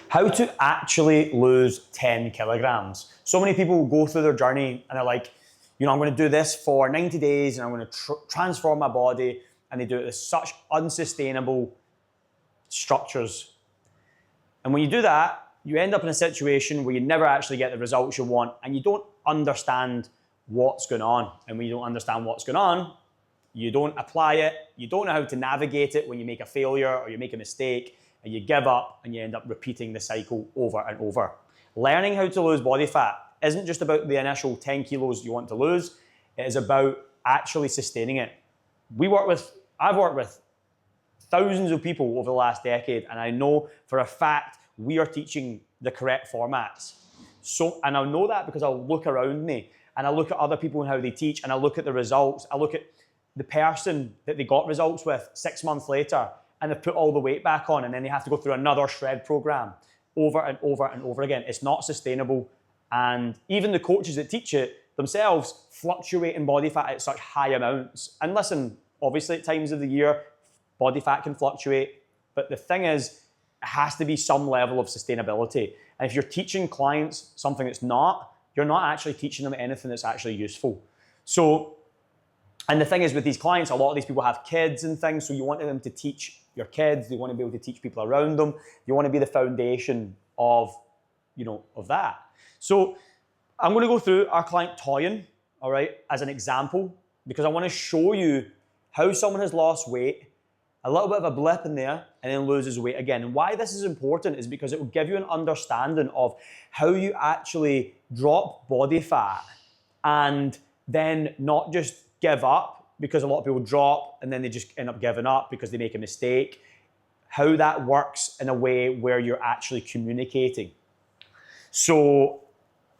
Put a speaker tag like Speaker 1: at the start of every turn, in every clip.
Speaker 1: How to actually lose 10 kilograms. So many people go through their journey and they're like, I'm going to do this for 90 days and I'm going to transform my body. And they do it with such unsustainable structures. And when you do that, you end up in a situation where you never actually get the results you want and you don't understand what's going on. And when you don't understand what's going on, you don't apply it, you don't know how to navigate it when you make a failure or you make a mistake, and you give up and you end up repeating the cycle over and over. Learning how to lose body fat isn't just about the initial 10 kilos you want to lose, it is about actually sustaining it. I've worked with thousands of people over the last decade, and I know for a fact we are teaching the correct formats. And I know that because I'll look around me and I look at other people and how they teach, and I look at the results. I look at the person that they got results with 6 months later, and they've put all the weight back on, and then they have to go through another shred program over and over and over again. It's not sustainable. And even the coaches that teach it themselves fluctuate in body fat at such high amounts. And listen, obviously at times of the year, body fat can fluctuate, but the thing is, it has to be some level of sustainability. And if you're teaching clients something that's not, you're not actually teaching them anything that's actually useful. And the thing is with these clients, a lot of these people have kids and things, so you want them to teach your kids, they want to be able to teach people around them, you want to be the foundation of that. So I'm going to go through our client Toyin, all right, as an example, because I want to show you how someone has lost weight, a little bit of a blip in there, and then loses weight again. And why this is important is because it will give you an understanding of how you actually drop body fat and then not just give up, because a lot of people drop and then they just end up giving up because they make a mistake. How that works in a way where you're actually communicating. So,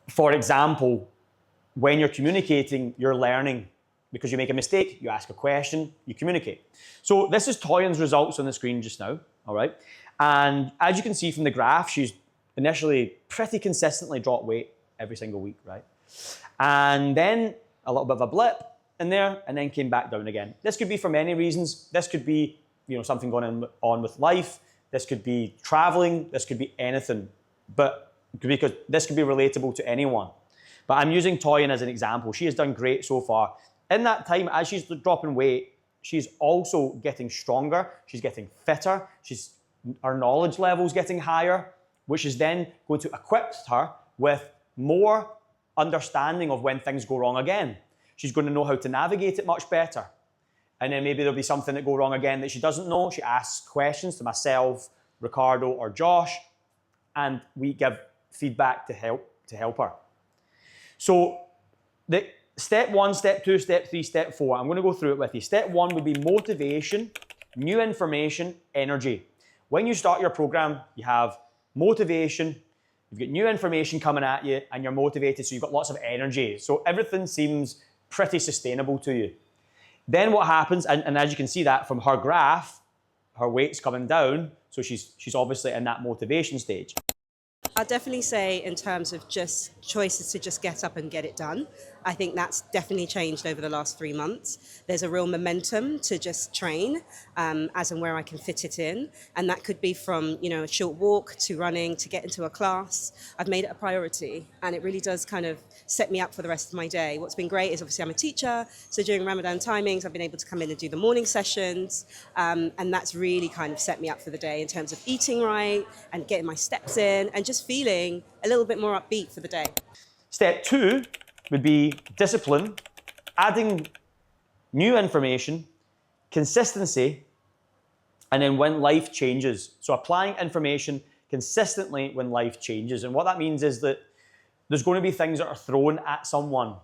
Speaker 1: for example, when you're communicating, you're learning. Because you make a mistake, you ask a question, you communicate. So this is Toyin's results on the screen just now, all right? And as you can see from the graph, she's initially pretty consistently dropped weight every single week, right? And then a little bit of a blip in there, and then came back down again. This could be for many reasons. This could be, something going on with life. This could be traveling. This could be anything. But because this could be relatable to anyone. But I'm using Toyin as an example. She has done great so far. In that time, as she's dropping weight, she's also getting stronger. She's getting fitter. Her knowledge level's getting higher, which is then going to equip her with more understanding of when things go wrong again. She's going to know how to navigate it much better. And then maybe there'll be something that go wrong again that she doesn't know. She asks questions to myself, Ricardo, or Josh, and we give feedback to help her. So the step 1, step 2, step 3, step 4, I'm going to go through it with you. Step 1 would be motivation, new information, energy. When you start your program, you have motivation, you've got new information coming at you, and you're motivated, so you've got lots of energy. So everything seems pretty sustainable to you. Then what happens, and as you can see that from her graph, her weight's coming down, so she's obviously in that motivation stage.
Speaker 2: I'll definitely say in terms of just choices to just get up and get it done, I think that's definitely changed over the last 3 months. There's a real momentum to just train as and where I can fit it in. And that could be from, a short walk to running to get into a class. I've made it a priority, and it really does kind of set me up for the rest of my day. What's been great is obviously I'm a teacher. So during Ramadan timings, I've been able to come in and do the morning sessions. And that's really kind of set me up for the day in terms of eating right and getting my steps in and just feeling a little bit more upbeat for the day.
Speaker 1: Step 2 would be discipline, adding new information, consistency, and then when life changes. So applying information consistently when life changes. And what that means is that there's going to be things that are thrown at someone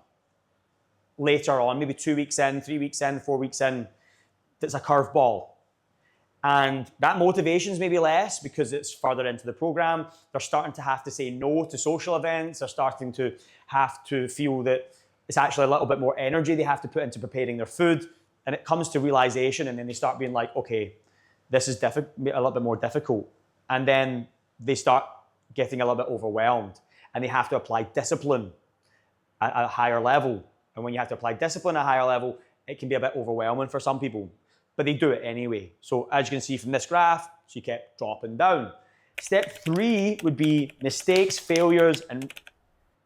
Speaker 1: later on, maybe 2 weeks in, 3 weeks in, 4 weeks in, that's a curveball. And that motivation's maybe less because it's further into the program. They're starting to have to say no to social events. They're starting to have to feel that it's actually a little bit more energy they have to put into preparing their food. And it comes to realization, and then they start being like, okay, this is a little bit more difficult. And then they start getting a little bit overwhelmed, and they have to apply discipline at a higher level. And when you have to apply discipline at a higher level, it can be a bit overwhelming for some people. But they do it anyway. So as you can see from this graph, she kept dropping down. Step 3 would be mistakes, failures, and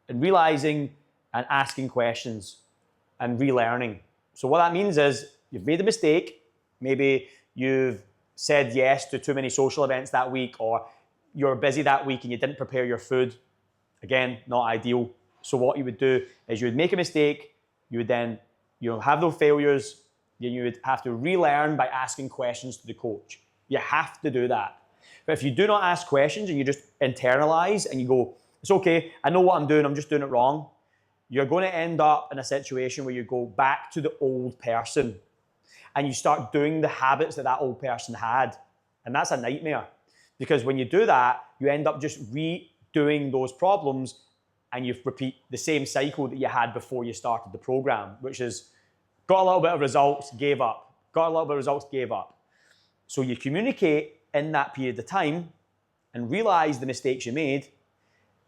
Speaker 1: realizing and asking questions and relearning. So what that means is you've made a mistake. Maybe you've said yes to too many social events that week, or you're busy that week and you didn't prepare your food. Again, not ideal. So what you would do is you would make a mistake, you would then have those failures, then you would have to relearn by asking questions to the coach. You have to do that. But if you do not ask questions and you just internalize and you go, it's okay, I know what I'm doing, I'm just doing it wrong, you're going to end up in a situation where you go back to the old person and you start doing the habits that old person had. And that's a nightmare, because when you do that, you end up just redoing those problems and you repeat the same cycle that you had before you started the program, which is got a little bit of results, gave up. Got a little bit of results, gave up. So you communicate in that period of time and realize the mistakes you made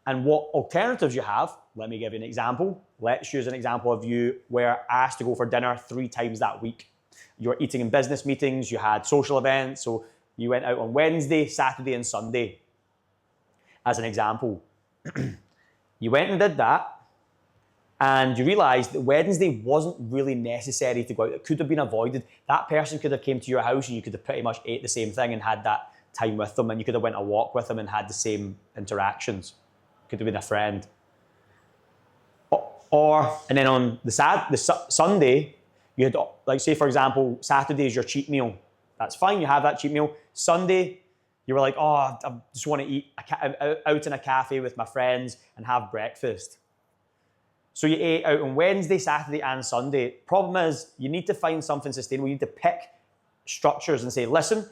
Speaker 1: and what alternatives you have. Let me give you an example. Let's use an example of you were asked to go for dinner 3 times that week. You were eating in business meetings, you had social events, so you went out on Wednesday, Saturday, and Sunday, as an example. You went and did that, and you realized that Wednesday wasn't really necessary to go out. It could have been avoided. That person could have came to your house and you could have pretty much ate the same thing and had that time with them, and you could have went a walk with them and had the same interactions. Could have been a friend. And then on the Sunday, you had, like, say for example, Saturday is your cheat meal. That's fine, you have that cheat meal. Sunday, you were like, oh, I just want to eat out in a cafe with my friends and have breakfast. So you ate out on Wednesday, Saturday, and Sunday. Problem is, you need to find something sustainable. You need to pick structures and say, listen,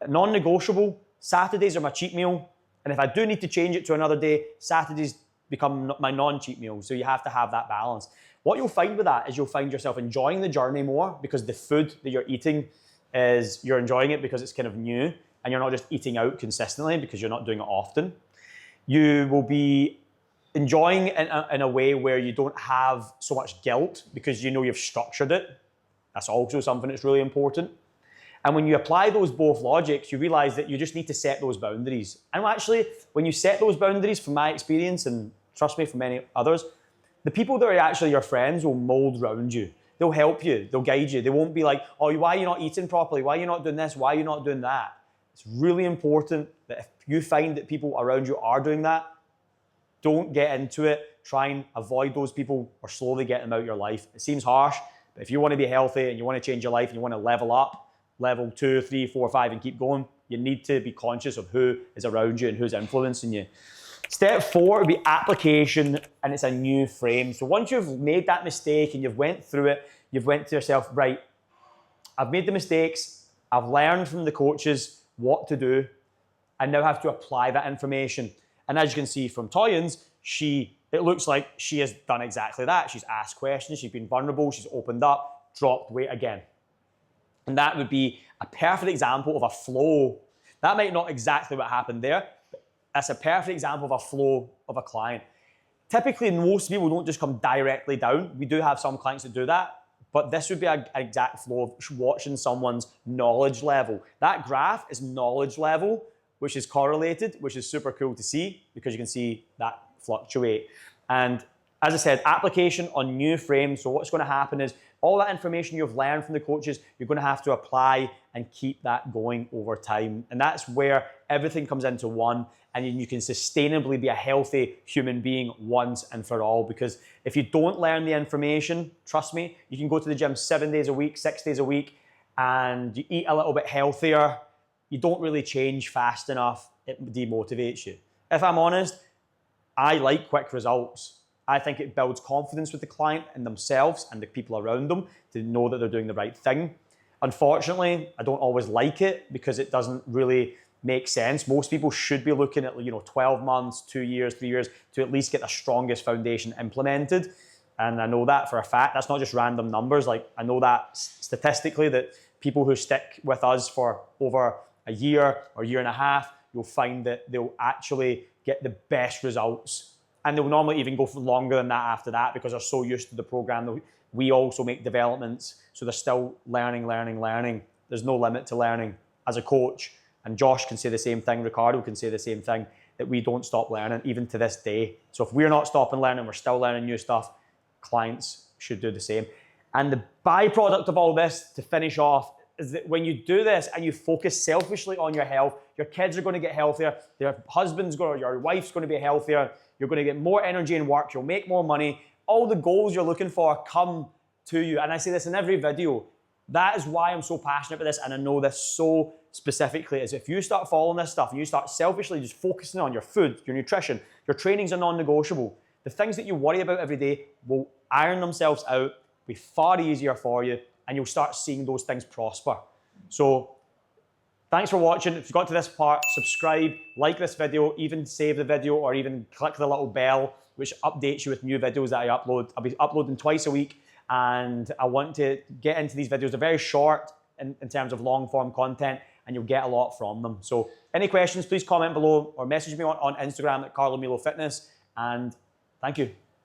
Speaker 1: non-negotiable, Saturdays are my cheat meal. And if I do need to change it to another day, Saturdays become my non-cheat meal. So you have to have that balance. What you'll find with that is you'll find yourself enjoying the journey more, because the food that you're eating is, you're enjoying it because it's kind of new, and you're not just eating out consistently because you're not doing it often. You will be enjoying in a way where you don't have so much guilt because you know you've structured it. That's also something that's really important. And when you apply those both logics, you realize that you just need to set those boundaries. And actually, when you set those boundaries, from my experience, and trust me, from many others, the people that are actually your friends will mold around you. They'll help you, they'll guide you. They won't be like, oh, why are you not eating properly? Why are you not doing this? Why are you not doing that? It's really important that if you find that people around you are doing that, don't get into it. Try and avoid those people or slowly get them out of your life. It seems harsh, but if you want to be healthy and you want to change your life and you want to level up, level 2, 3, 4, 5, and keep going, you need to be conscious of who is around you and who's influencing you. Step 4 would be application, and it's a new frame. So once you've made that mistake and you've went through it, you've went to yourself, right, I've made the mistakes, I've learned from the coaches what to do, I now have to apply that information. And as you can see from Toyin's, it looks like she has done exactly that. She's asked questions, she's been vulnerable, she's opened up, dropped weight again. And that would be a perfect example of a flow. That might not exactly what happened there, but that's a perfect example of a flow of a client. Typically, most people don't just come directly down. We do have some clients that do that, but this would be an exact flow of watching someone's knowledge level. That graph is knowledge level, which is correlated, which is super cool to see because you can see that fluctuate. And as I said, application on new frames. So what's going to happen is all that information you've learned from the coaches, you're going to have to apply and keep that going over time. And that's where everything comes into one, and you can sustainably be a healthy human being once and for all. Because if you don't learn the information, trust me, you can go to the gym 7 days a week, 6 days a week, and you eat a little bit healthier. You don't really change fast enough. It demotivates you. If I'm honest, I like quick results. I think it builds confidence with the client and themselves and the people around them to know that they're doing the right thing. Unfortunately, I don't always like it because it doesn't really make sense. Most people should be looking at 12 months, 2 years, 3 years to at least get the strongest foundation implemented. And I know that for a fact. That's not just random numbers. Like, I know that statistically that people who stick with us for over a year or year and a half, you'll find that they'll actually get the best results. And they'll normally even go for longer than that after that because they're so used to the program. We also make developments, so they're still learning. There's no limit to learning as a coach and Josh can say the same thing, Ricardo can say the same thing, that we don't stop learning, even to this day. So if we're not stopping learning, we're still learning new stuff, clients should do the same. And the byproduct of all this, to finish off, is that when you do this and you focus selfishly on your health, your kids are going to get healthier, your wife's going to be healthier, you're going to get more energy in work, you'll make more money, all the goals you're looking for come to you. And I say this in every video. That is why I'm so passionate about this, and I know this so specifically, is if you start following this stuff and you start selfishly just focusing on your food, your nutrition, your trainings are non-negotiable. The things that you worry about every day will iron themselves out, be far easier for you, and you'll start seeing those things prosper. So thanks for watching. If you got to this part, subscribe, like this video, even save the video, or even click the little bell which updates you with new videos that I upload. I'll be uploading twice a week, and I want to get into these videos. They're very short in terms of long form content, and you'll get a lot from them. So any questions, please comment below or message me on Instagram at Carlo Milo Fitness, and thank you.